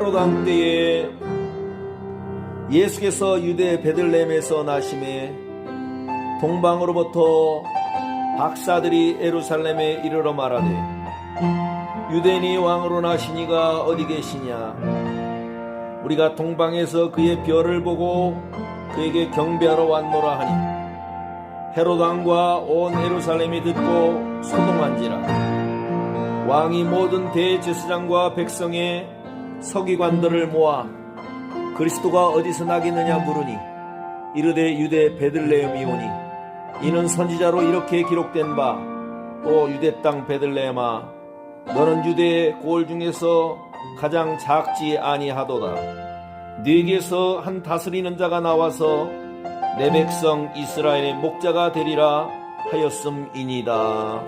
헤롯 왕 때에 예수께서 유대 베들레헴에서 나심에 동방으로부터 박사들이 예루살렘에 이르러 말하되 유대인이 왕으로 나시니가 어디 계시냐? 우리가 동방에서 그의 별을 보고 그에게 경배하러 왔노라 하니 헤롯 왕과 온 예루살렘이 듣고 소동한지라. 왕이 모든 대제사장과 백성의 서기관들을 모아 그리스도가 어디서 나겠느냐 물으니 이르되 유대 베들레헴이오니 이는 선지자로 이렇게 기록된 바 또 유대 땅 베들레헴아 너는 유대의 고을 중에서 가장 작지 아니하도다. 네게서 한 다스리는 자가 나와서 내 백성 이스라엘의 목자가 되리라 하였음이니이다.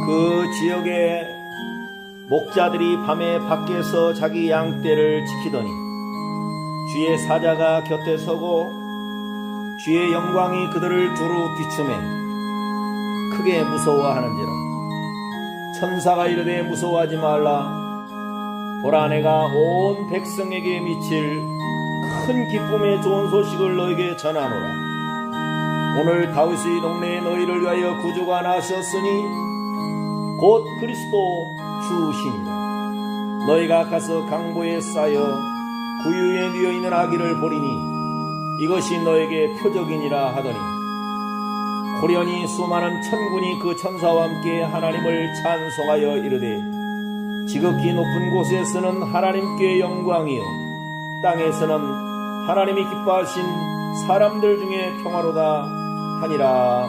그 지역의 목자들이 밤에 밖에서 자기 양떼를 지키더니 주의 사자가 곁에 서고 주의 영광이 그들을 두루 비추매 크게 무서워하는지라. 천사가 이르되 무서워하지 말라. 보라 내가 온 백성에게 미칠 큰 기쁨의 좋은 소식을 너에게 전하노라. 오늘 다윗의 동네에 너희를 위하여 구주가 나셨으니 곧 그리스도 주시니라. 너희가 가서 강보에 쌓여 구유에 누워있는 아기를 보리니 이것이 너에게 표적이니라 하더니 호련히 수많은 천군이 그 천사와 함께 하나님을 찬송하여 이르되 지극히 높은 곳에서는 하나님께 영광이요 땅에서는 하나님이 기뻐하신 사람들 중에 평화로다 하니라.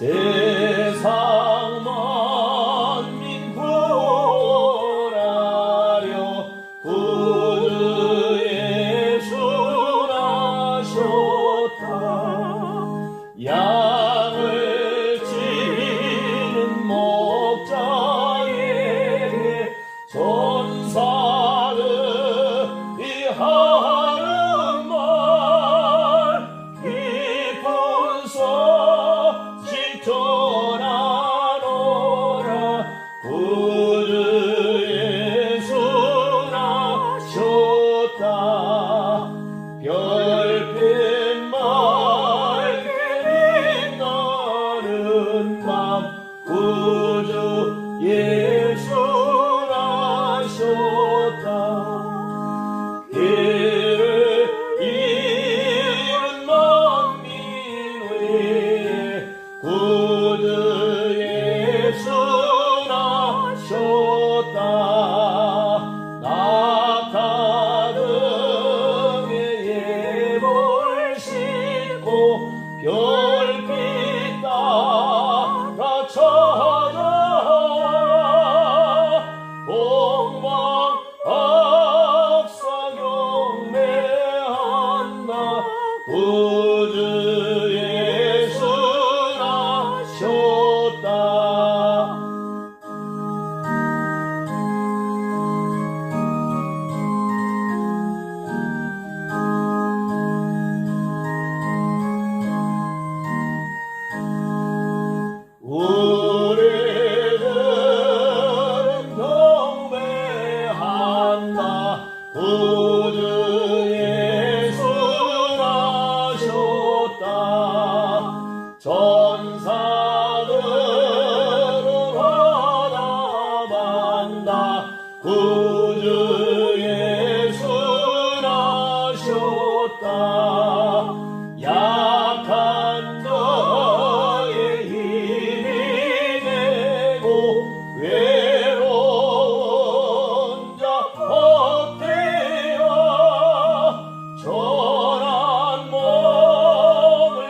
세상 만민 구원하려 구주 예수 나셨다. 양을 치는 목자에게 전사들이 하는 말 기쁜 소식 전하노라. 구주 예수 나셨다. 별빛 맑게 빛나는 밤 구주 예수 나셨다. 길을 잃은 만민 위에 구주 예수 나셨다. 낙타등에 예벌 싣고 별빛 따라 찾아와 복막 박사 경배한다. 구주 예수 나셨다. 우리들은 경배한다. 구주 예수 나셨다. 전사들은 환호한다. 구주 예수 나셨다. 약한 자의 힘이 되고 외로운 자 어때요. 전한 몸을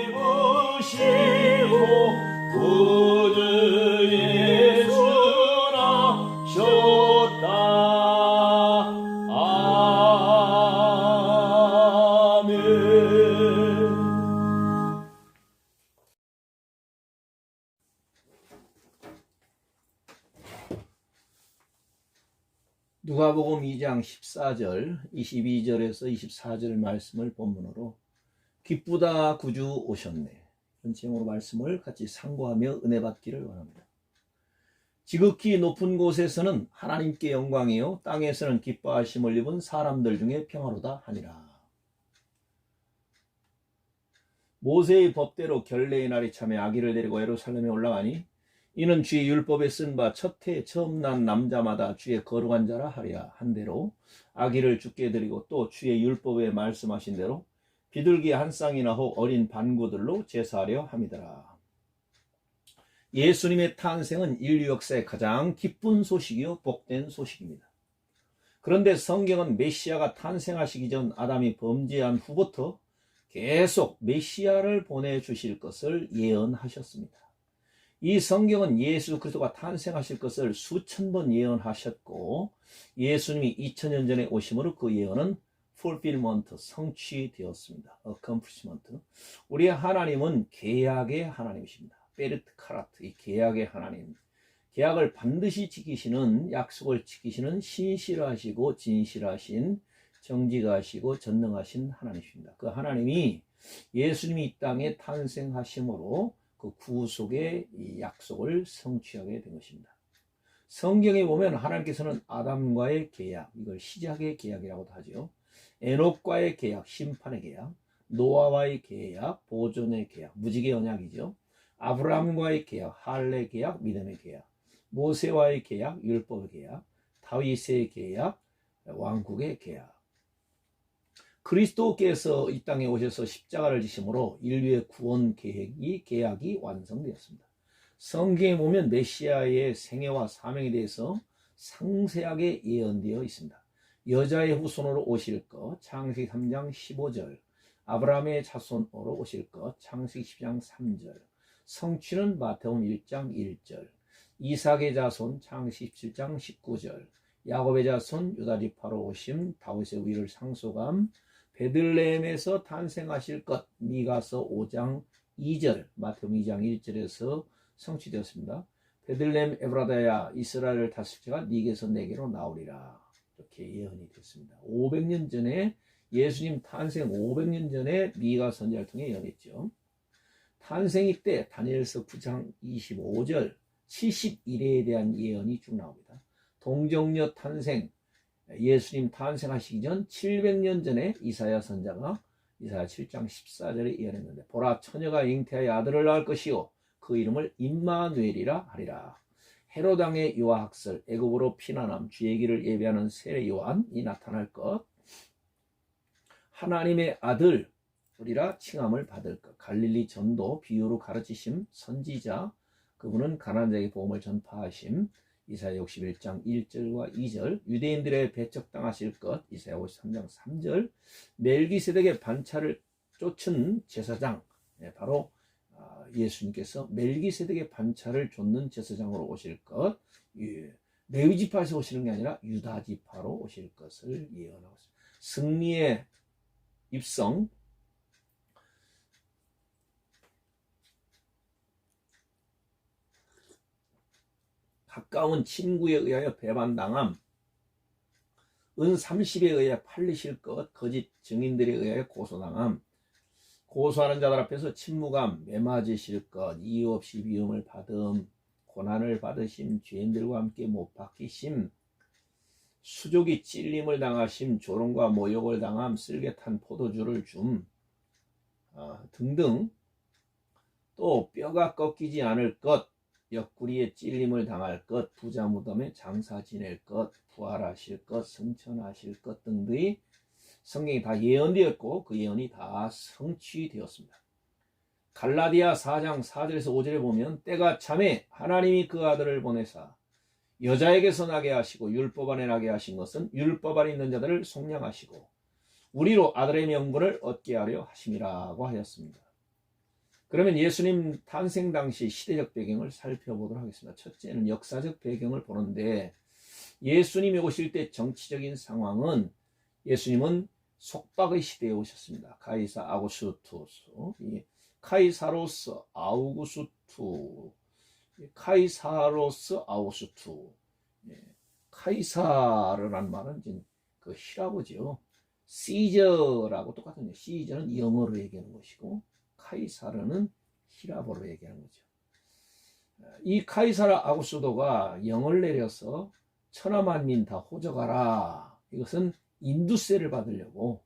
입으시고 구주 예수 나셨다. 아멘. 누가복음 2장 14절, 22절에서 24절 말씀을 본문으로 기쁘다 구주 오셨네, 이런 제목으로 말씀을 같이 상고하며 은혜 받기를 원합니다. 지극히 높은 곳에서는 하나님께 영광이요 땅에서는 기뻐하심을 입은 사람들 중에 평화로다 하니라. 모세의 법대로 결례의 날이 참에 아기를 데리고 예루살렘에 올라가니 이는 주의 율법에 쓴 바 첫해 처음 난 남자마다 주의 거룩한 자라 하리라 한 대로 아기를 주께 드리고 또 주의 율법에 말씀하신 대로 비둘기 한 쌍이나 혹 어린 반구들로 제사하려 함이더라. 예수님의 탄생은 인류 역사의 가장 기쁜 소식이요 복된 소식입니다. 그런데 성경은 메시아가 탄생하시기 전 아담이 범죄한 후부터 계속 메시아를 보내주실 것을 예언하셨습니다. 이 성경은 예수 그리스도가 탄생하실 것을 수천 번 예언하셨고 예수님이 2000년 전에 오심으로 그 예언은 fulfillment, 성취되었습니다. accomplishment. 우리의 하나님은 계약의 하나님이십니다. 베르트 카라트, 이 계약의 하나님. 계약을 반드시 지키시는, 약속을 지키시는 신실하시고 진실하신, 정직하시고 전능하신 하나님이십니다. 그 하나님이 예수님이 이 땅에 탄생하심으로 그 구속의 이 약속을 성취하게 된 것입니다. 성경에 보면 하나님께서는 아담과의 계약, 이걸 시작의 계약이라고도 하죠. 에녹과의 계약, 심판의 계약, 노아와의 계약, 보존의 계약, 무지개 언약이죠. 아브라함과의 계약, 할례 계약, 믿음의 계약, 모세와의 계약, 율법의 계약, 다윗의 계약, 왕국의 계약. 그리스도께서 이 땅에 오셔서 십자가를 지심으로 인류의 구원 계약이 완성되었습니다. 성경에 보면 메시아의 생애와 사명에 대해서 상세하게 예언되어 있습니다. 여자의 후손으로 오실 것, 창세기 3장 15절, 아브라함의 자손으로 오실 것, 창세기 10장 3절, 성취는 마태복음 1장 1절, 이삭의 자손 창세기 17장 19절, 야곱의 자손 유다 지파로 오심 다윗의 위를 상속함, 베들레헴에서 탄생하실 것 미가서 5장 2절, 마태복음 2장 1절에서 성취되었습니다. 베들레헴 에브라다야 이스라엘을 다스릴 자가 네게서 내게로 나오리라. 이렇게 예언이 됐습니다. 500년 전에 예수님 탄생 500년 전에 미가 선지자를 통해 예언했죠. 탄생일 때 다니엘서 9장 25절 70일에 대한 예언이 쭉 나옵니다. 동정녀 탄생, 예수님 탄생하시기 전 700년 전에 이사야 선자가 이사야 7장 14절에 예언했는데, 보라 처녀가 잉태하여 아들을 낳을 것이요 그 이름을 임마누엘이라 하리라. 헤롯 왕의 요한학설, 애굽으로 피난함, 주의 길을 예배하는 세례 요한이 나타날 것, 하나님의 아들이라 칭함을 받을 것, 갈릴리 전도 비유로 가르치심 선지자, 그분은 가난한 자에게 복음을 전파하심, 이사야 61장 1절과 2절, 유대인들의 배척당하실 것, 이사야 53장 3절, 멜기세덱의 반차를 쫓은 제사장, 바로 예수님께서 멜기세덱의 반차를 쫓는 제사장으로 오실 것, 레위 지파에서 오시는 게 아니라 유다 지파로 오실 것을 예언하고 있습니다. 승리의 입성, 가까운 친구에 의하여 배반당함, 은 30에 의해 팔리실 것, 거짓 증인들에 의하여 고소당함, 고소하는 자들 앞에서 침묵함, 매맞으실 것, 이유 없이 미움을 받음, 고난을 받으심, 죄인들과 함께 못 박히심, 수족이 찔림을 당하심, 조롱과 모욕을 당함, 쓸개 탄 포도주를 줌, 등등. 또 뼈가 꺾이지 않을 것, 옆구리에 찔림을 당할 것, 부자 무덤에 장사 지낼 것, 부활하실 것, 승천하실 것 등등이 성경이 다 예언되었고 그 예언이 다 성취되었습니다. 갈라디아 4장 4절에서 5절에 보면, 때가 참에 하나님이 그 아들을 보내사 여자에게서 나게 하시고 율법 안에 나게 하신 것은 율법 안에 있는 자들을 속량하시고 우리로 아들의 명분을 얻게 하려 하심이라고 하였습니다. 그러면 예수님 탄생 당시 시대적 배경을 살펴보도록 하겠습니다. 첫째는 역사적 배경을 보는데, 예수님이 오실 때 정치적인 상황은, 예수님은 속박의 시대에 오셨습니다. 카이사 아우구스투스, 카이사로스 아우구스투, 카이사로스 아우구스투. 카이사르란 말은 그 히라보죠. 시저라고 똑같은데, 시저는 영어로 얘기하는 것이고 카이사르는 히라보로 얘기하는 거죠. 이 카이사르 아구스도가 영을 내려서 천하만민 다 호적하라. 이것은 인두세를 받으려고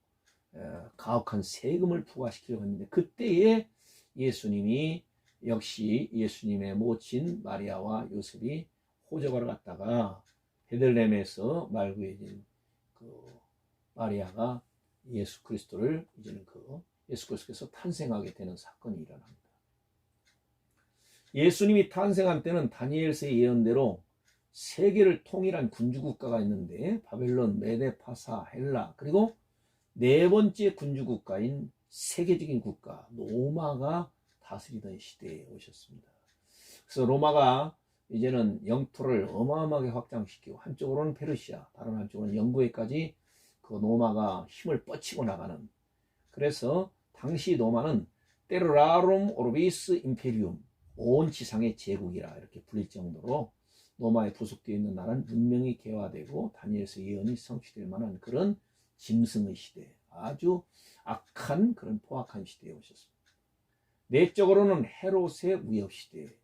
가혹한 세금을 부과시키려고 했는데, 그때에 예수님이 역시 예수님의 모친 마리아와 요셉이 호적하러 갔다가 베들레헴에서 말구해진 그 마리아가 예수 그리스도를 이제는 예수 그리스도께서 탄생하게 되는 사건이 일어납니다. 예수님이 탄생한 때는 다니엘서의 예언대로 세계를 통일한 군주국가가 있는데, 바벨론, 메데, 파사, 헬라, 그리고 네 번째 군주국가인 세계적인 국가 로마가 다스리던 시대에 오셨습니다. 그래서 로마가 이제는 영토를 어마어마하게 확장시키고, 한쪽으로는 페르시아, 다른 한쪽으로는 영국에까지 그 로마가 힘을 뻗치고 나가는, 그래서 당시 로마는 테르라룸 오르비스 임페리움, 온 지상의 제국이라 이렇게 불릴 정도로 로마에 부속되어 있는 나라는 문명이 개화되고 다니엘서 예언이 성취될 만한 그런 짐승의 시대, 아주 악한 그런 포악한 시대에 오셨습니다. 내적으로는 헤롯의 위협 시대.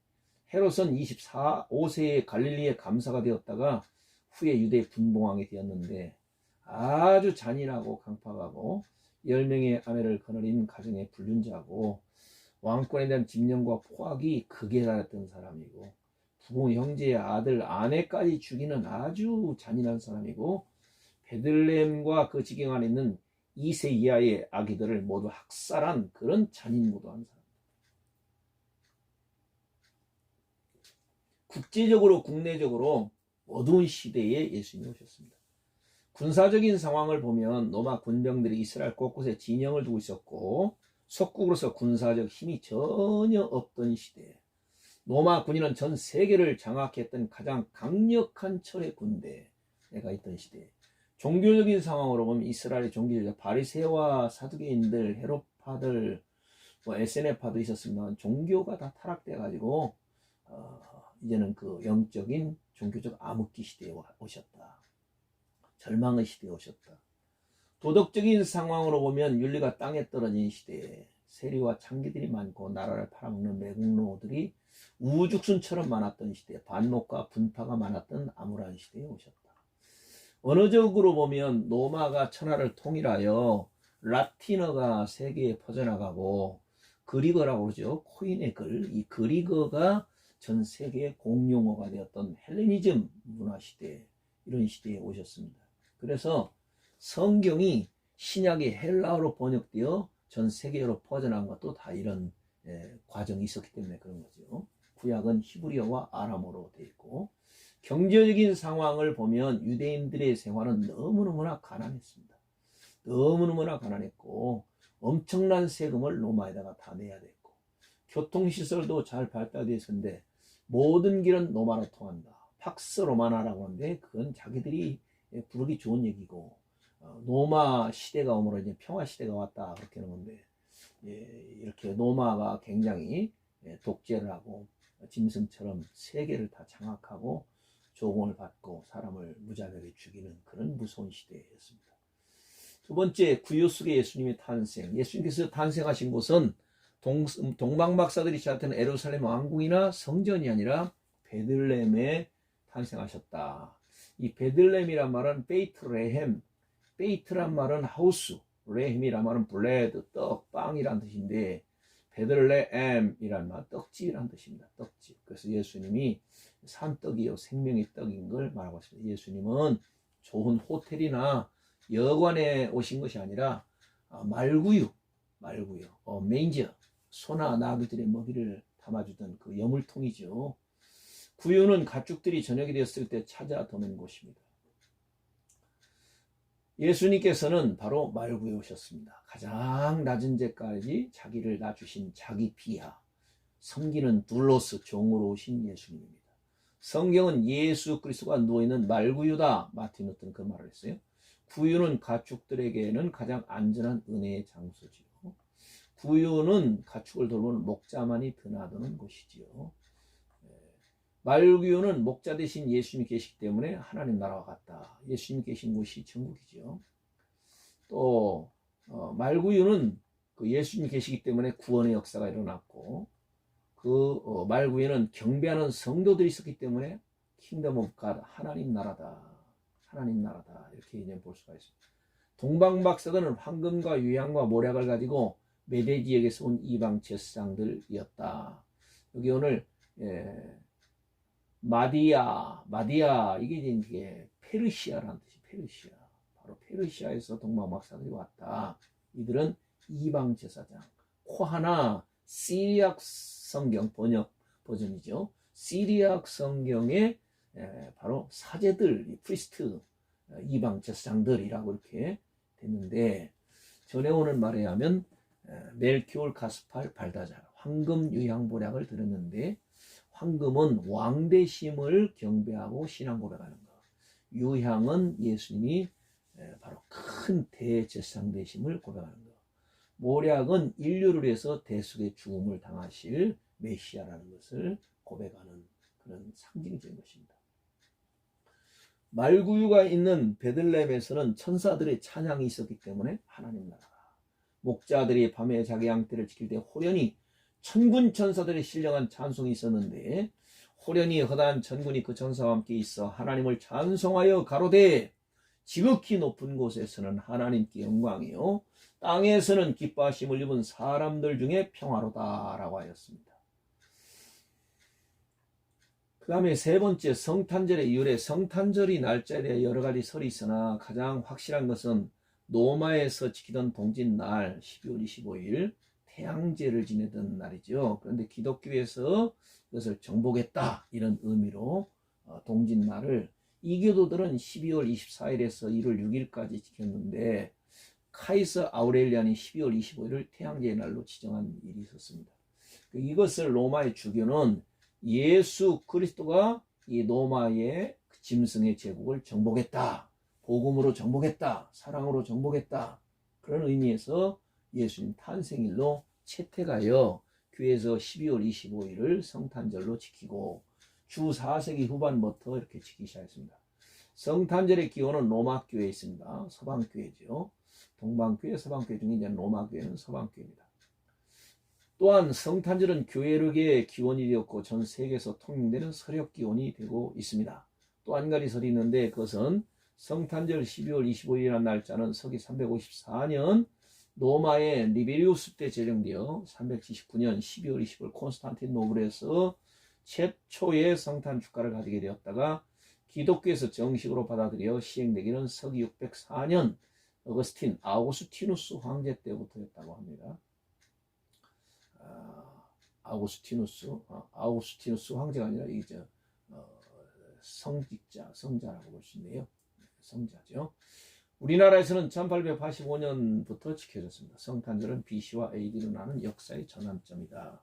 헤롯은 25세에 갈릴리의 감사가 되었다가 후에 유대 분봉왕이 되었는데, 아주 잔인하고 강팍하고 10명의 아내를 거느린 가정의 불륜자고, 왕권에 대한 집념과 포악이 극에 달했던 사람이고, 부모, 형제의 아들, 아내까지 죽이는 아주 잔인한 사람이고, 베들레헴과 그 지경 안에 있는 2세 이하의 아기들을 모두 학살한 그런 잔인무도한 사람. 국제적으로 국내적으로 어두운 시대에 예수님이 오셨습니다. 군사적인 상황을 보면 로마 군병들이 이스라엘 곳곳에 진영을 두고 있었고, 속국으로서 군사적 힘이 전혀 없던 시대, 로마 군인은 전 세계를 장악했던 가장 강력한 철의 군대가 있던 시대, 종교적인 상황으로 보면 이스라엘의 종교적 바리새와 사두개인들, 헤롯파들, SNF파도 있었습니다. 종교가 다 타락돼 가지고 이제는 그 영적인 종교적 암흑기 시대에 오셨다. 절망의 시대에 오셨다. 도덕적인 상황으로 보면 윤리가 땅에 떨어진 시대에 세리와 창기들이 많고 나라를 팔아먹는 매국노들이 우죽순처럼 많았던 시대, 반목과 분파가 많았던 암울한 시대에 오셨다. 언어적으로 보면 로마가 천하를 통일하여 라틴어가 세계에 퍼져나가고 그리거라고 그러죠. 코인의 글, 이 그리거가 전 세계의 공용어가 되었던 헬레니즘 문화 시대, 이런 시대에 오셨습니다. 그래서 성경이 신약이 헬라어로 번역되어 전 세계로 퍼져나간 것도 다 이런 과정이 있었기 때문에 그런 거죠. 구약은 히브리어와 아람어로 되어 있고, 경제적인 상황을 보면 유대인들의 생활은 너무너무나 가난했습니다. 너무너무나 가난했고 엄청난 세금을 로마에다가 다 내야 됐고, 교통시설도 잘 발달되어 있었는데 모든 길은 로마로 통한다. 팍스 로마나라고 하는데 그건 자기들이 부르기 좋은 얘기고, 로마 시대가 오므로 이제 평화 시대가 왔다 그렇게 하는 건데, 이렇게 로마가 굉장히 독재를 하고 짐승처럼 세계를 다 장악하고 조공을 받고 사람을 무자비하게 죽이는 그런 무서운 시대였습니다. 두 번째, 구유 속의 예수님의 탄생. 예수님께서 탄생하신 곳은 동방박사들이 찾았던 예루살렘 왕궁이나 성전이 아니라 베들레헴에 탄생하셨다. 이 베들레헴이란 말은 베이트레헴, 베이트란 말은 하우스, 레헴이란 말은 블레드, 떡, 빵이란 뜻인데 베들레헴이란 말, 떡집이란 뜻입니다. 떡집. 그래서 예수님이 산떡이요 생명의 떡인 걸 말하고 있습니다. 예수님은 좋은 호텔이나 여관에 오신 것이 아니라 말구유, 메인저, 소나 나귀들의 먹이를 담아주던 그 여물통이죠. 구유는 가축들이 저녁이 되었을 때 찾아 드는 곳입니다. 예수님께서는 바로 말구에 오셨습니다. 가장 낮은 데까지 자기를 낮추신 자기 비하, 섬기는 둘로스 종으로 오신 예수님입니다. 성경은 예수 그리스도가 누워있는 말구유다, 마틴 루터는 그 말을 했어요. 구유는 가축들에게는 가장 안전한 은혜의 장소지요. 구유는 가축을 돌보는 목자만이 드나드는 곳이지요. 말구유는 목자 대신 예수님이 계시기 때문에 하나님 나라와 같다. 예수님이 계신 곳이 천국이죠. 또 말구유는 그 예수님이 계시기 때문에 구원의 역사가 일어났고, 그 말구유는 경배하는 성도들이 있었기 때문에 킹덤 오브 갓, 하나님 나라다, 하나님 나라다, 이렇게 이제 볼 수가 있습니다. 동방박사들은 황금과 유향과 모략을 가지고 메대 지역에서 온 이방 제사장들이었다. 여기 오늘 마디아, 이게 이제 페르시아라는 뜻이, 페르시아. 바로 페르시아에서 동방박사들이 왔다. 이들은 이방 제사장. 코하나 시리악 성경 번역 버전이죠. 시리악 성경의 바로 사제들, 프리스트, 이방 제사장들이라고 이렇게 됐는데, 전에 오는 말에 하면 멜키올, 가스팔, 발다잘, 황금, 유향, 모략을 드렸는데, 황금은 왕대심을 경배하고 신앙 고백하는 것, 유향은 예수님이 바로 큰 대제사장 되심을 고백하는 것, 모략은 인류를 위해서 대속의 죽음을 당하실 메시아라는 것을 고백하는 그런 상징적인 것입니다. 말구유가 있는 베들레헴에서는 천사들의 찬양이 있었기 때문에 하나님 나라가, 목자들이 밤에 자기 양떼를 지킬 때 호련히 천군 천사들의 신령한 찬송이 있었는데, 호련히 허다한 천군이 그 천사와 함께 있어 하나님을 찬송하여 가로되, 지극히 높은 곳에서는 하나님께 영광이요 땅에서는 기뻐하심을 입은 사람들 중에 평화로다라고 하였습니다. 그 다음에 세 번째, 성탄절의 이유래. 성탄절이 날짜에 대해 여러 가지 설이 있으나 가장 확실한 것은 로마에서 지키던 동짓날 12월 25일 태양제를 지내던 날이죠. 그런데 기독교에서 이것을 정복했다, 이런 의미로 동짓날을 이교도들은 12월 24일에서 1월 6일까지 지켰는데, 카이서 아우렐리안이 12월 25일을 태양제의 날로 지정한 일이 있었습니다. 이것을 로마의 주교는 예수 그리스도가 이 로마의 짐승의 제국을 정복했다, 복음으로 정복했다, 사랑으로 정복했다, 그런 의미에서 예수님 탄생일로 채택하여 교회에서 12월 25일을 성탄절로 지키고 주 4세기 후반부터 이렇게 지키기 시작했습니다. 성탄절의 기원은 로마 교회에 있습니다. 서방교회죠. 동방교회, 서방교회 중에 이제 로마교회는 서방교회입니다. 또한 성탄절은 교회력의 기원이 되었고 전 세계에서 통용되는 서력 기원이 되고 있습니다. 또 한 가지 설이 있는데 그것은 성탄절 12월 25일이라는 날짜는 서기 354년 로마의 리베리우스 때 제정되어 379년 12월 25일 콘스탄티노플에서 최초의 성탄 축가를 가지게 되었다가 기독교에서 정식으로 받아들여 시행되기는 서기 604년 아우구스티누스 황제 때부터였다고 합니다. 아우구스티누스 황제가 아니라 이제 성자라고 볼 수 있네요. 성자죠. 우리나라에서는 1885년부터 지켜졌습니다. 성탄절은 BC와 AD로 나는 역사의 전환점이다.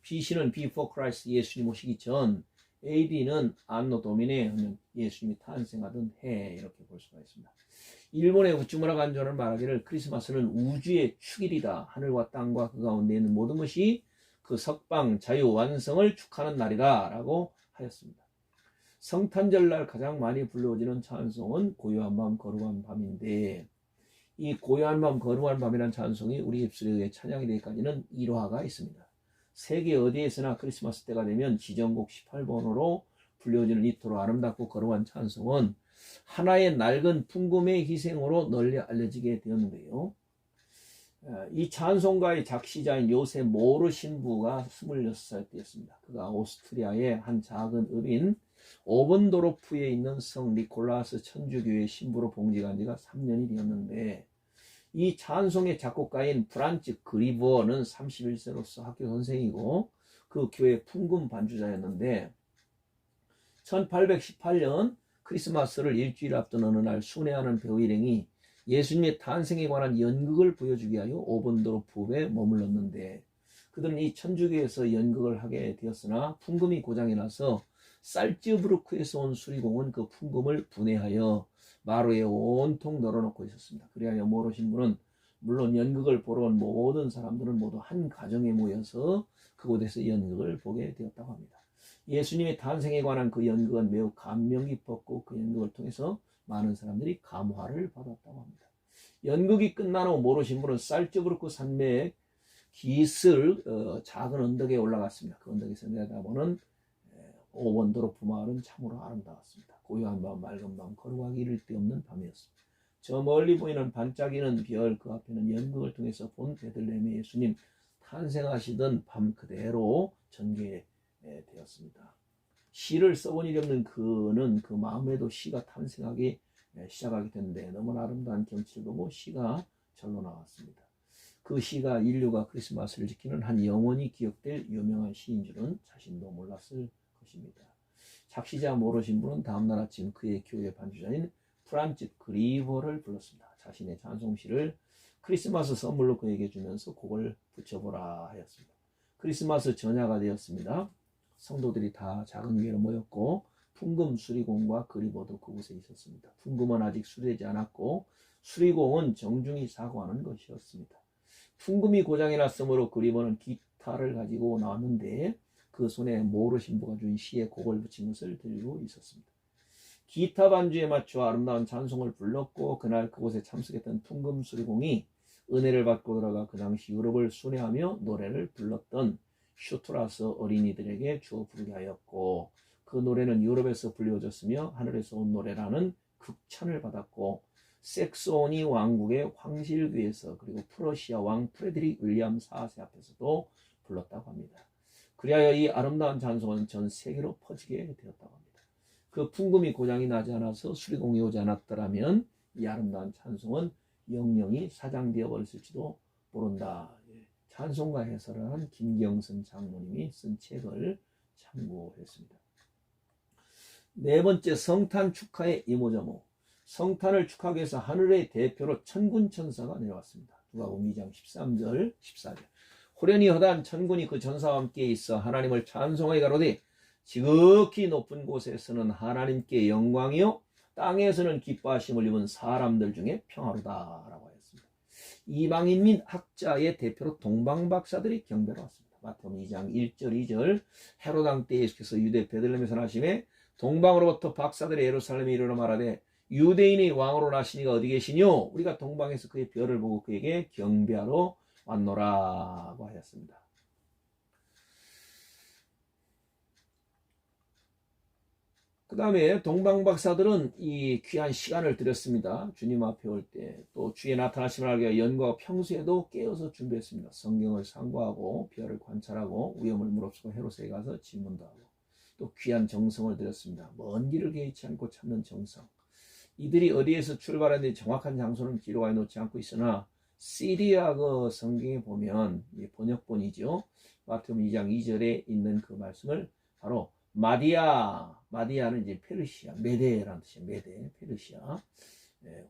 BC는 Before Christ, 예수님 오시기 전, AD는 안노 도미네 하면 예수님이 탄생하던 해, 이렇게 볼 수가 있습니다. 일본의 우쭈무라 간조는 말하기를 크리스마스는 우주의 축일이다. 하늘과 땅과 그 가운데 있는 모든 것이 그 석방 자유 완성을 축하하는 날이다 라고 하였습니다. 성탄절날 가장 많이 불러지는 찬송은 고요한 밤 거룩한 밤인데, 이 고요한 밤 거룩한 밤이라는 찬송이 우리 입술에 의해 찬양이 되기까지는 일화가 있습니다. 세계 어디에서나 크리스마스 때가 되면 지정곡 18번으로 불려지는 이토록 아름답고 거룩한 찬송은 하나의 낡은 풍금의 희생으로 널리 알려지게 되었는데요. 이 찬송가의 작시자인 요셉 모르 신부가 26살 때였습니다. 그가 오스트리아의 한 작은 읍인 오번도르프에 있는 성 니콜라스 천주교의 신부로 봉직한 지가 3년이 되었는데, 이 찬송의 작곡가인 프란츠 그리버는 31세로서 학교 선생이고 그 교회 풍금 반주자였는데, 1818년 크리스마스를 일주일 앞둔 어느 날 순회하는 배우 일행이 예수님의 탄생에 관한 연극을 보여주기 위하여 오번도르프에 머물렀는데, 그들은 이 천주교에서 연극을 하게 되었으나 풍금이 고장이 나서 살츠부르크에서 온 수리공은 그 풍금을 분해하여 마루에 온통 널어놓고 있었습니다. 그리하여 모로 신부는 물론 연극을 보러 온 모든 사람들은 모두 한 가정에 모여서 그곳에서 연극을 보게 되었다고 합니다. 예수님의 탄생에 관한 그 연극은 매우 감명 깊었고 그 연극을 통해서 많은 사람들이 감화를 받았다고 합니다. 연극이 끝난 후 모로 신부는 살츠부르크 산맥 기슭 작은 언덕에 올라갔습니다. 그 언덕에서 내다보는 오번도르프 마을은 참으로 아름다웠습니다. 고요한 밤, 맑은 밤, 거룩하기 이를 데 없는 밤이었습니다. 저 멀리 보이는 반짝이는 별, 그 앞에는 연극을 통해서 본 베들레헴의 예수님 탄생하시던 밤 그대로 전개되었습니다. 시를 써본 일이 없는 그는 그 마음에도 시가 탄생하기 시작하게 됐는데 너무나 아름다운 경치를 보고 시가 절로 나왔습니다. 그 시가 인류가 크리스마스를 지키는 한 영원히 기억될 유명한 시인 줄은 자신도 몰랐을 것입니다. 작시자 모로 신부는 다음날 아침 그의 교회 반주자인 프란츠 그리버를 불렀습니다. 자신의 찬송시를 크리스마스 선물로 그에게 주면서 곡을 붙여보라 하였습니다. 크리스마스 전야가 되었습니다. 성도들이 다 작은 교회로 모였고 풍금 수리공과 그리버도 그곳에 있었습니다. 풍금은 아직 수리되지 않았고 수리공은 정중히 사과하는 것이었습니다. 풍금이 고장이 났으므로 그리버는 기타를 가지고 나왔는데 그 손에 모로 신부가 준 시에 곡을 붙인 것을 들고 있었습니다. 기타 반주에 맞춰 아름다운 찬송을 불렀고 그날 그곳에 참석했던 풍금 수리공이 은혜를 받고 들어가 그 당시 유럽을 순회하며 노래를 불렀던 슈트라스 어린이들에게 주어 부르게 하였고, 그 노래는 유럽에서 불려졌으며 하늘에서 온 노래라는 극찬을 받았고 색소니 왕국의 황실귀에서 그리고 프러시아 왕 프레드릭 윌리엄 4세 앞에서도 불렀다고 합니다. 그리하여 이 아름다운 찬송은 전 세계로 퍼지게 되었다고 합니다. 그 풍금이 고장이 나지 않아서 수리공이 오지 않았더라면 이 아름다운 찬송은 영영이 사장되어 버렸을지도 모른다. 찬송가 해설을 한 김경선 장모님이 쓴 책을 참고했습니다. 네 번째, 성탄 축하의 이모저모. 성탄을 축하하기 위해서 하늘의 대표로 천군 천사가 내려왔습니다. 누가복음 2장 13절 14절. 호련히 허다한 천군이 그 전사와 함께 있어 하나님을 찬송하여 가로되 지극히 높은 곳에서는 하나님께 영광이요 땅에서는 기뻐하심을 입은 사람들 중에 평화로다라고 하였습니다. 이방인 및 학자의 대표로 동방박사들이 경배로 왔습니다. 마태복음 2장 1절 2절. 헤롯 왕 때 예수께서 유대 베들레헴에서 나심에 동방으로부터 박사들이 예루살렘에 이르러 말하되 유대인의 왕으로 나시니가 어디 계시뇨? 우리가 동방에서 그의 별을 보고 그에게 경배하러 왔노라고 하였습니다. 그 다음에 동방박사들은 이 귀한 시간을 들였습니다. 주님 앞에 올 때 또 주의 나타나심을 알기 위해 연과 평소에도 깨어서 준비했습니다. 성경을 상고하고 별을 관찰하고 위험을 무릅쓰고 헤롯에 가서 질문도 하고 또 귀한 정성을 들였습니다. 먼 길을 개의치 않고 찾는 정성. 이들이 어디에서 출발했는지 정확한 장소는 기록하여 놓지 않고 있으나 시리아그 성경에 보면 번역본이죠. 마태복음 2장 2절에 있는 그 말씀을 바로 마디아는 이제 페르시아, 메데라는 뜻이에요. 메데, 페르시아.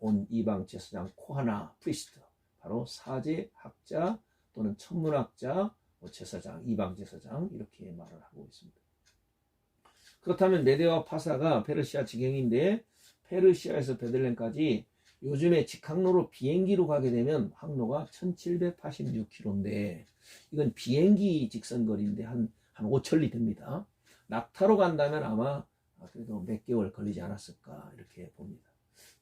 온 이방 제사장 코하나 프리스트, 바로 사제, 학자 또는 천문학자, 제사장, 이방 제사장 이렇게 말을 하고 있습니다. 그렇다면 메데와 파사가 페르시아 지경인데 페르시아에서 베들레헴까지 요즘에 직항로로 비행기로 가게 되면 항로가 1786km인데 이건 비행기 직선 거리인데 한 5천리 됩니다. 낙타로 간다면 아마 그래도 몇 개월 걸리지 않았을까 이렇게 봅니다.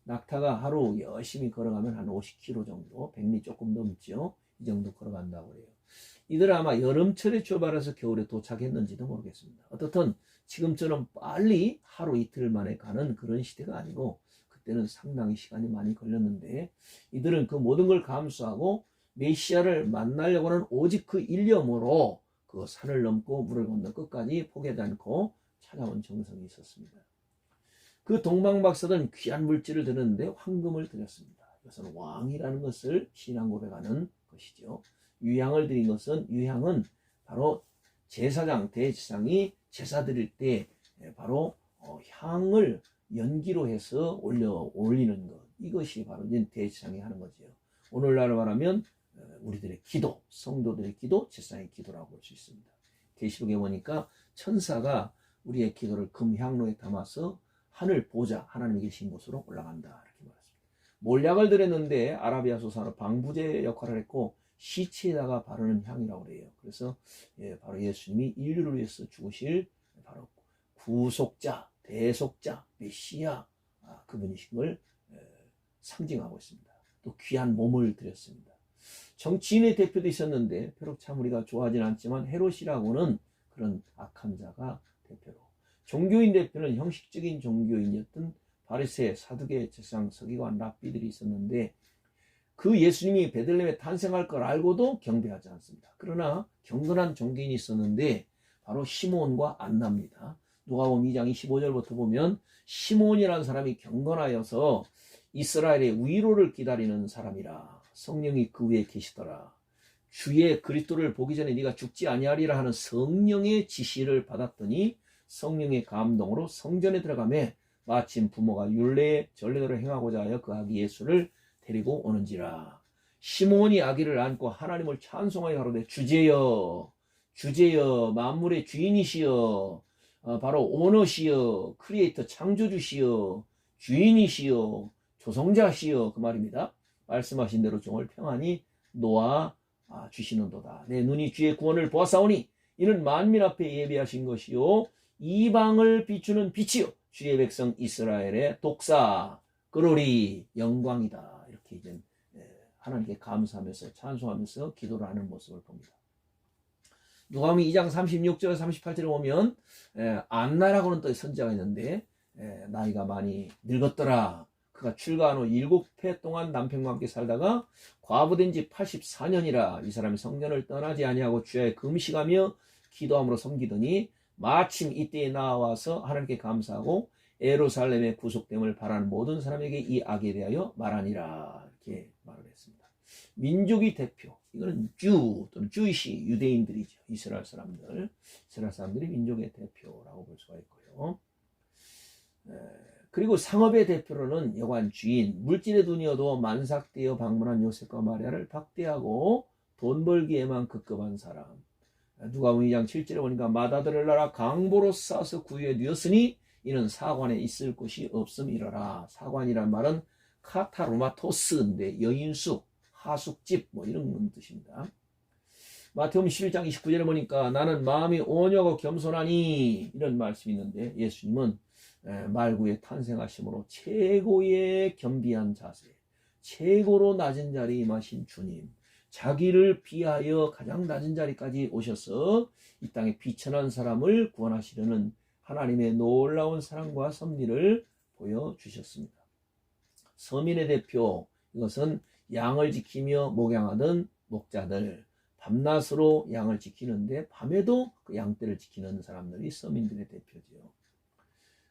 낙타가 하루 열심히 걸어가면 한 50km 정도, 100리 조금 넘죠. 이 정도 걸어간다고 해요. 이들은 아마 여름철에 출발해서 겨울에 도착했는지도 모르겠습니다. 어떻든 지금처럼 빨리 하루 이틀 만에 가는 그런 시대가 아니고 그때는 상당히 시간이 많이 걸렸는데 이들은 그 모든 걸 감수하고 메시아를 만나려고 하는 오직 그 일념으로 그 산을 넘고 물을 건너 끝까지 포기하지 않고 찾아온 정성이 있었습니다. 그 동방박사들은 귀한 물질을 드렸는데 황금을 드렸습니다. 이것은 왕이라는 것을 신앙 고백하는 것이죠. 유향을 드린 것은 유향은 바로 제사장, 대제사장이 제사 드릴 때 바로 향을 연기로 해서 올리는 것. 이것이 바로 대제사장이 하는 거죠. 오늘날 말하면 우리들의 기도, 성도들의 기도, 제사장의 기도라고 볼 수 있습니다. 계시록에 보니까 천사가 우리의 기도를 금향로에 담아서 하늘 보좌, 하나님이 계신 곳으로 올라간다 이렇게 말했습니다. 몰약을 드렸는데 아라비아 소사로 방부제 역할을 했고 시체에다가 바르는 향이라고 그래요. 그래서 바로 예수님이 인류를 위해서 죽으실 바로 구속자, 대속자, 메시아 그분이신 걸 상징하고 있습니다. 또 귀한 몸을 드렸습니다. 정치인의 대표도 있었는데 비록 참 우리가 좋아하지는 않지만 헤롯이라고는 그런 악한 자가 대표로, 종교인 대표는 형식적인 종교인이었던 바리새, 사두개, 제사장, 서기관, 랍비들이 있었는데 그 예수님이 베들레헴에 탄생할 걸 알고도 경배하지 않습니다. 그러나 경건한 종교인이 있었는데 바로 시몬과 안나입니다. 누가복음 2장 25절부터 보면 시몬이라는 사람이 경건하여서 이스라엘의 위로를 기다리는 사람이라 성령이 그 위에 계시더라. 주의 그리스도를 보기 전에 네가 죽지 아니하리라 하는 성령의 지시를 받았더니 성령의 감동으로 성전에 들어가매 마침 부모가 율례의 전례대로 행하고자 하여 그 아기 예수를 데리고 오는지라. 시몬이 아기를 안고 하나님을 찬송하여 가로되 주제여 주제여 만물의 주인이시여 바로 오너시여 크리에이터 창조주시여 주인이시여 조성자시여 그 말입니다. 말씀하신 대로 종을 평안히 놓아 주시는도다. 내 눈이 주의 구원을 보았사오니 이는 만민 앞에 예비하신 것이요 이방을 비추는 빛이요 주의 백성 이스라엘의 독사 그로리 영광이다. 이렇게 이제 하나님께 감사하면서 찬송하면서 기도를 하는 모습을 봅니다. 누가복음 2장 36절 38절에 보면 안나라고는 또 선지자가 있는데 나이가 많이 늙었더라. 그가 출가한 후 7해 동안 남편과 함께 살다가 과부된 지 84년이라 이 사람이 성전을 떠나지 아니하고 주야에 금식하며 기도함으로 섬기더니 마침 이때에 나와서 하나님께 감사하고 예루살렘의 구속됨을 바라는 모든 사람에게 이 악에 대하여 말하니라 이렇게 말을 했습니다. 민족의 대표, 이거는 주 또는 주이시 유대인들이죠. 이스라엘 사람들이 민족의 대표라고 볼 수가 있고요. 그리고 상업의 대표로는 여관 주인, 물질의 돈이어도 만삭되어 방문한 요셉과 마리아를 박대하고 돈 벌기에만 급급한 사람. 누가복음 2장 7절에 보니까 맏아들을 낳아 강보로 싸서 구유에 누웠으니 이는 사관에 있을 곳이 없음이러라. 사관이란 말은 카타로마토스인데 여인숙, 하숙집 뭐 이런 뜻입니다. 마태복음 11장 29절에 보니까 나는 마음이 온유하고 겸손하니 이런 말씀이 있는데 예수님은 말구에 탄생하심으로 최고의 겸비한 자세, 최고로 낮은 자리에 임하신 주님, 자기를 비하여 가장 낮은 자리까지 오셔서 이 땅에 비천한 사람을 구원하시려는 하나님의 놀라운 사랑과 섭리를 보여주셨습니다. 서민의 대표, 이것은 양을 지키며 목양하던 목자들, 밤낮으로 양을 지키는데 밤에도 그 양떼를 지키는 사람들이 서민들의 대표지요.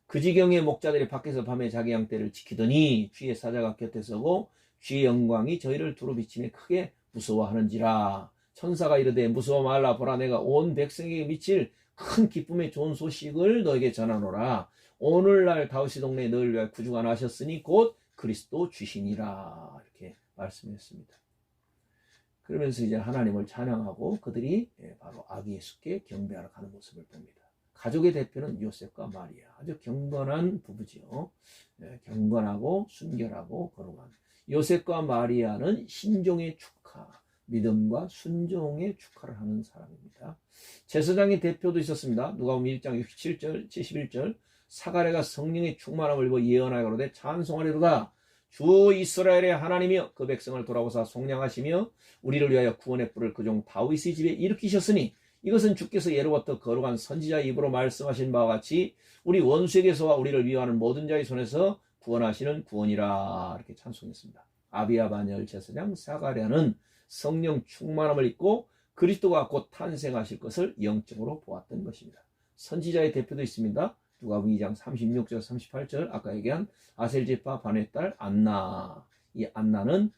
그 지경의 목자들이 밖에서 밤에 자기 양떼를 지키더니 주의 사자가 곁에 서고 주의 영광이 저희를 두루 비치며 크게 무서워하는지라. 천사가 이르되 무서워 말라. 보라, 내가 온 백성에게 미칠 큰 기쁨의 좋은 소식을 너에게 전하노라. 오늘날 다윗의 동네에 너를 위하여 구주가 나셨으니 곧 그리스도 주시니라. 이렇게 말씀했습니다. 그러면서 이제 하나님을 찬양하고 그들이 바로 아기 예수께 경배하러 가는 모습을 봅니다. 가족의 대표는 요셉과 마리아, 아주 경건한 부부지요. 경건하고 순결하고 거룩한 요셉과 마리아는 신종의 축하, 믿음과 순종의 축하를 하는 사람입니다. 제사장의 대표도 있었습니다. 누가복음 1장 67절 71절 사가랴가 성령의 충만함을 입어 예언하여 가로되 찬송하리로다. 주 이스라엘의 하나님이여 그 백성을 돌아보사 속량하시며 우리를 위하여 구원의 뿔을 그 종 다윗의 집에 일으키셨으니 이것은 주께서 예로부터 거룩한 선지자의 입으로 말씀하신 바와 같이 우리 원수에게서와 우리를 위하는 모든 자의 손에서 구원하시는 구원이라. 이렇게 찬송했습니다. 아비야 반열 제사장 사가랴는 성령 충만함을 입고 그리스도가 곧 탄생하실 것을 영적으로 보았던 것입니다. 선지자의 대표도 있습니다. 누가복음 2장 36절 38절 아까 얘기한 아셀제파 바누의 딸 안나. 이 안나는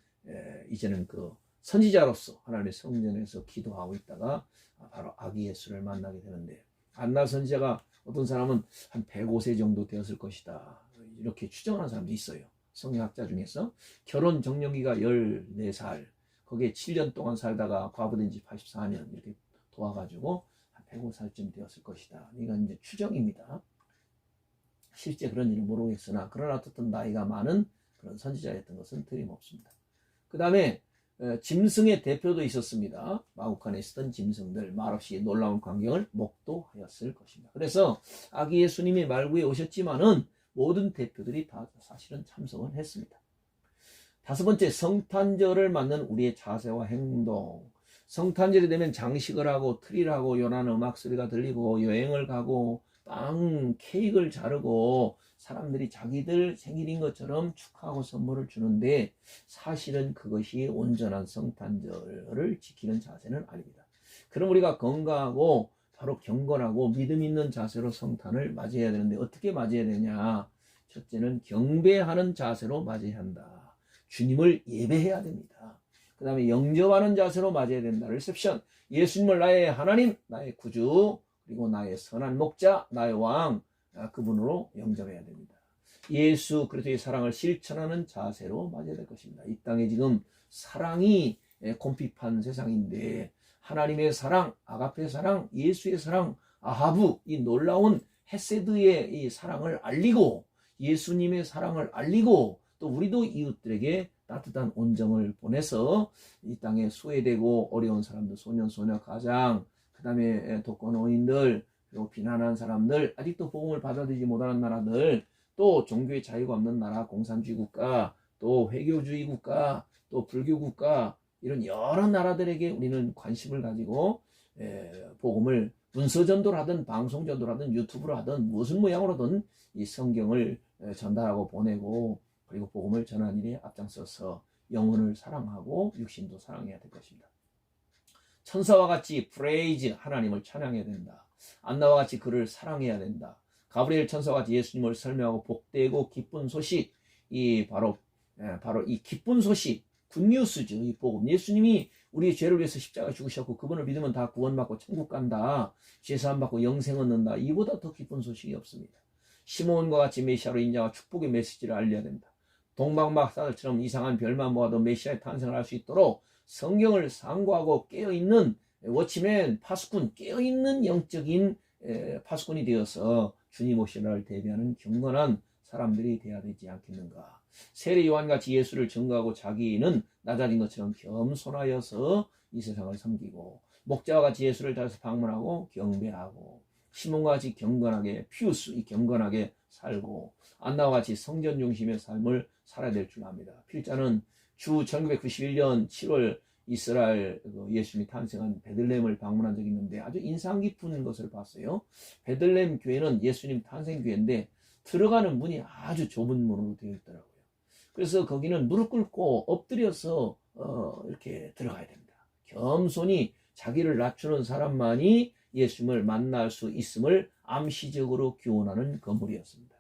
이제는 그 선지자로서 하나님의 성전에서 기도하고 있다가 바로 아기 예수를 만나게 되는데, 안나 선지자가 어떤 사람은 한 105세 정도 되었을 것이다 이렇게 추정하는 사람도 있어요. 성경학자 중에서. 결혼 정년기가 14살, 거기에 7년 동안 살다가 과부된 지 84년 이렇게 도와가지고 한 105살쯤 되었을 것이다. 이건 이제 추정입니다. 실제 그런 일은 모르겠으나 그러나 어쨌든 나이가 많은 그런 선지자였던 것은 틀림없습니다. 그 다음에 짐승의 대표도 있었습니다. 마구간에 있었던 짐승들, 말없이 놀라운 광경을 목도하였을 것입니다. 그래서 아기 예수님이 말구에 오셨지만은 모든 대표들이 다 사실은 참석을 했습니다. 다섯 번째, 성탄절을 맞는 우리의 자세와 행동. 성탄절이 되면 장식을 하고 트리를 하고 요란한 음악 소리가 들리고 여행을 가고 빵, 케이크를 자르고 사람들이 자기들 생일인 것처럼 축하하고 선물을 주는데 사실은 그것이 온전한 성탄절을 지키는 자세는 아닙니다. 그럼 우리가 건강하고 바로 경건하고 믿음 있는 자세로 성탄을 맞이해야 되는데 어떻게 맞이해야 되냐? 첫째는 경배하는 자세로 맞이해야 한다. 주님을 예배해야 됩니다. 그 다음에 영접하는 자세로 맞이해야 된다. 리셉션, 예수님을 나의 하나님, 나의 구주, 그리고 나의 선한 목자, 나의 왕, 그분으로 영접해야 됩니다. 예수 그리스도의 사랑을 실천하는 자세로 맞아야 될 것입니다. 이 땅에 지금 사랑이 곰핍한 세상인데 하나님의 사랑, 아가페 사랑, 예수의 사랑, 아하부, 이 놀라운 헤세드의 이 사랑을 알리고 예수님의 사랑을 알리고 또 우리도 이웃들에게 따뜻한 온정을 보내서 이 땅에 소외되고 어려운 사람들, 소년, 소녀, 가장, 그 다음에 독거노인들, 그리고 비난한 사람들, 아직도 복음을 받아들이지 못하는 나라들, 또 종교의 자유가 없는 나라, 공산주의 국가, 또 회교주의 국가, 또 불교 국가, 이런 여러 나라들에게 우리는 관심을 가지고 복음을 문서전도를 하든 방송전도를 하든 유튜브로 하든 무슨 모양으로든 이 성경을 전달하고 보내고 그리고 복음을 전하는 일에 앞장서서 영혼을 사랑하고 육신도 사랑해야 될 것입니다. 천사와 같이 프레이즈, 하나님을 찬양해야 된다. 안나와 같이 그를 사랑해야 된다. 가브리엘 천사와 같이 예수님을 설명하고 복되고 기쁜 소식, 이 바로 이 기쁜 소식, 굿뉴스죠. 이 복음. 예수님이 우리의 죄를 위해서 십자가 죽으셨고 그분을 믿으면 다 구원받고 천국 간다. 죄사함 받고 영생 얻는다. 이보다 더 기쁜 소식이 없습니다. 시몬과 같이 메시아로 인자와 축복의 메시지를 알려야 됩니다. 동방박사들처럼 이상한 별만 모아도 메시아의 탄생을 할 수 있도록 성경을 상고하고 깨어있는 워치맨, 파수꾼, 깨어있는 영적인 파수꾼이 되어서 주님 오실 날을 대비하는 경건한 사람들이 되어야 되지 않겠는가. 세례 요한같이 예수를 증거하고 자기는 낮아진 것처럼 겸손하여서 이 세상을 섬기고, 목자와 같이 예수를 따라서 방문하고 경배하고, 시몬과 같이 경건하게 피우스 경건하게 살고, 안나와 같이 성전 중심의 삶을 살아야 될 줄 압니다. 필자는 주 1991년 7월 이스라엘 예수님이 탄생한 베들레헴을 방문한 적이 있는데 아주 인상 깊은 것을 봤어요. 베들레헴 교회는 예수님 탄생 교회인데 들어가는 문이 아주 좁은 문으로 되어 있더라고요. 그래서 거기는 무릎 꿇고 엎드려서 이렇게 들어가야 됩니다. 겸손히 자기를 낮추는 사람만이 예수님을 만날 수 있음을 암시적으로 교훈하는 건물이었습니다.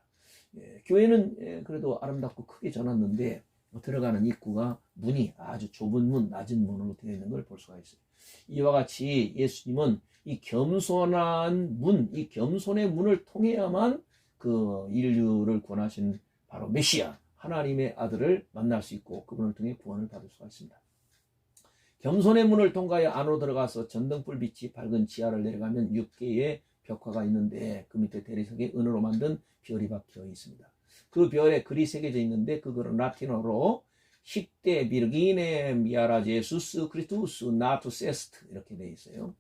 교회는 그래도 아름답고 크게 전았는데 들어가는 입구가 문이 아주 좁은 문, 낮은 문으로 되어 있는 걸 볼 수가 있어요. 이와 같이 예수님은 이 겸손한 문, 이 겸손의 문을 통해야만 그 인류를 구원하신 바로 메시아, 하나님의 아들을 만날 수 있고 그분을 통해 구원을 받을 수가 있습니다. 겸손의 문을 통과해 안으로 들어가서 전등불 빛이 밝은 지하를 내려가면 6개의 벽화가 있는데 그 밑에 대리석에 은으로 만든 별이 박혀 있습니다. 그 별에 글이 새겨져 있는데 그거는 라틴어로 힙데 비르기네 미아라 제수스 크리스투스 나투 세스트 이렇게 되어 있어요.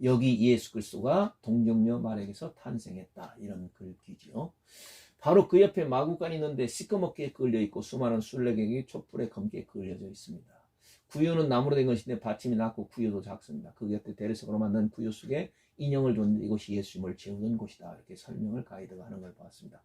여기 예수 그리스도가 동정녀 마리아에게서 탄생했다, 이런 글귀지요. 바로 그 옆에 마구간이 있는데 시꺼멓게 그을려 있고 수많은 순례객이 촛불에 검게 그을려져 있습니다. 구유는 나무로 된 것인데 받침이 낮고 구유도 작습니다. 그 곁에 대리석으로 만든 구유 속에 인형을 뒀는데 이곳이 예수님을 재우던 곳이다, 이렇게 설명을 가이드가 하는 걸 봤습니다.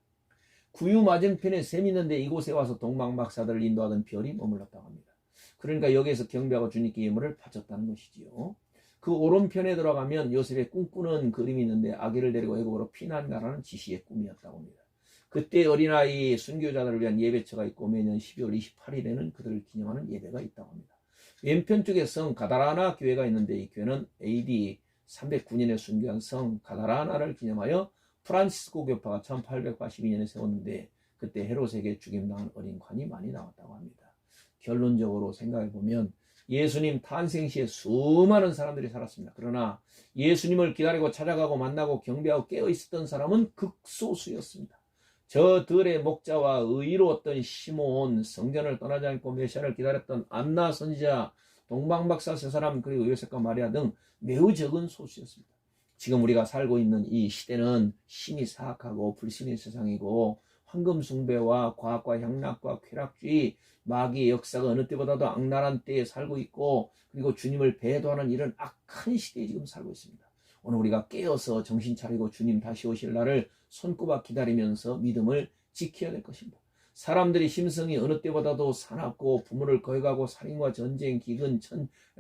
구유 맞은편에 샘이 있는데 이곳에 와서 동방박사들을 인도하던 별이 머물렀다고 합니다. 그러니까 여기에서 경배하고 주님께 예물을 바쳤다는 것이지요. 그 오른편에 들어가면 요셉의 꿈꾸는 그림이 있는데 아기를 데리고 애국으로 피난 가라는 지시의 꿈이었다고 합니다. 그때 어린아이 순교자들을 위한 예배처가 있고 매년 12월 28일에는 그들을 기념하는 예배가 있다고 합니다. 왼편 쪽에 성 가다라나 교회가 있는데 이 교회는 AD 309년에 순교한 성 가다라나를 기념하여 프란시스코 교파가 1882년에 세웠는데 그때 헤롯에게 죽임당한 어린 관이 많이 나왔다고 합니다. 결론적으로 생각해보면 예수님 탄생 시에 수많은 사람들이 살았습니다. 그러나 예수님을 기다리고 찾아가고 만나고 경배하고 깨어있었던 사람은 극소수였습니다. 저들의 목자와 의로웠던 시몬, 성전을 떠나지 않고 메시아를 기다렸던 안나 선지자, 동방박사 세 사람, 그리고 요셉과 마리아 등 매우 적은 소수였습니다. 지금 우리가 살고 있는 이 시대는 신이 사악하고 불신의 세상이고 황금 숭배와 과학과 향락과 쾌락주의, 마귀의 역사가 어느 때보다도 악랄한 때에 살고 있고 그리고 주님을 배도하는 이런 악한 시대에 지금 살고 있습니다. 오늘 우리가 깨어서 정신 차리고 주님 다시 오실 날을 손꼽아 기다리면서 믿음을 지켜야 될 것입니다. 사람들이 심성이 어느 때보다도 사납고 부모를 거역하고 살인과 전쟁, 기근,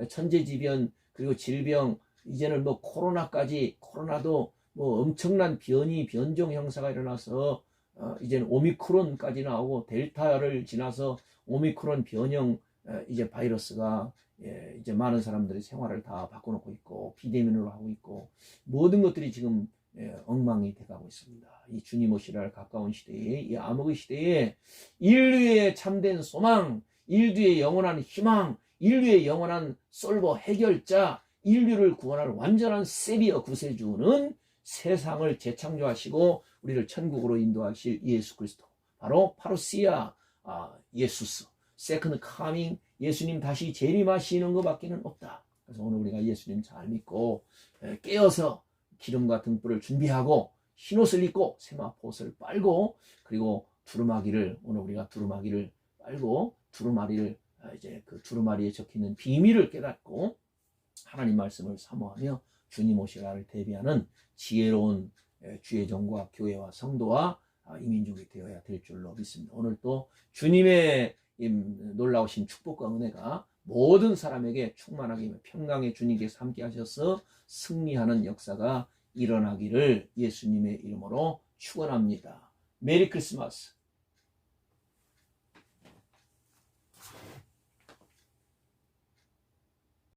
천재지변, 그리고 질병, 이제는 뭐 코로나도 뭐 엄청난 변종 형사가 일어나서 이제는 오미크론까지 나오고 델타를 지나서 오미크론 변형 이제 바이러스가 이제 많은 사람들이 생활을 다 바꿔놓고 있고 비대면으로 하고 있고 모든 것들이 지금 엉망이 돼가고 있습니다. 이 주님 오실 날 가까운 시대에, 이 암흑의 시대에 인류의 참된 소망, 인류의 영원한 희망, 인류의 영원한 솔버 해결자, 인류를 구원할 완전한 세비어 구세주는 세상을 재창조하시고 우리를 천국으로 인도하실 예수 그리스도, 바로 파루시아 예수스, 세컨드 카밍, 예수님 다시 재림하시는 것밖에는 없다. 그래서 오늘 우리가 예수님 잘 믿고 깨어서 기름과 등불을 준비하고 흰옷을 입고 세마포옷을 빨고 그리고 두루마기를, 오늘 우리가 두루마기를 빨고 두루마리를 이제 그 두루마리에 적혀있는 비밀을 깨닫고 하나님 말씀을 사모하며 주님 오실 날을 대비하는 지혜로운 주의 종과 교회와 성도와 이민족이 되어야 될 줄로 믿습니다. 오늘 또 주님의 놀라우신 축복과 은혜가 모든 사람에게 충만하게 평강의 주님께서 함께 하셔서 승리하는 역사가 일어나기를 예수님의 이름으로 축원합니다. 메리 크리스마스.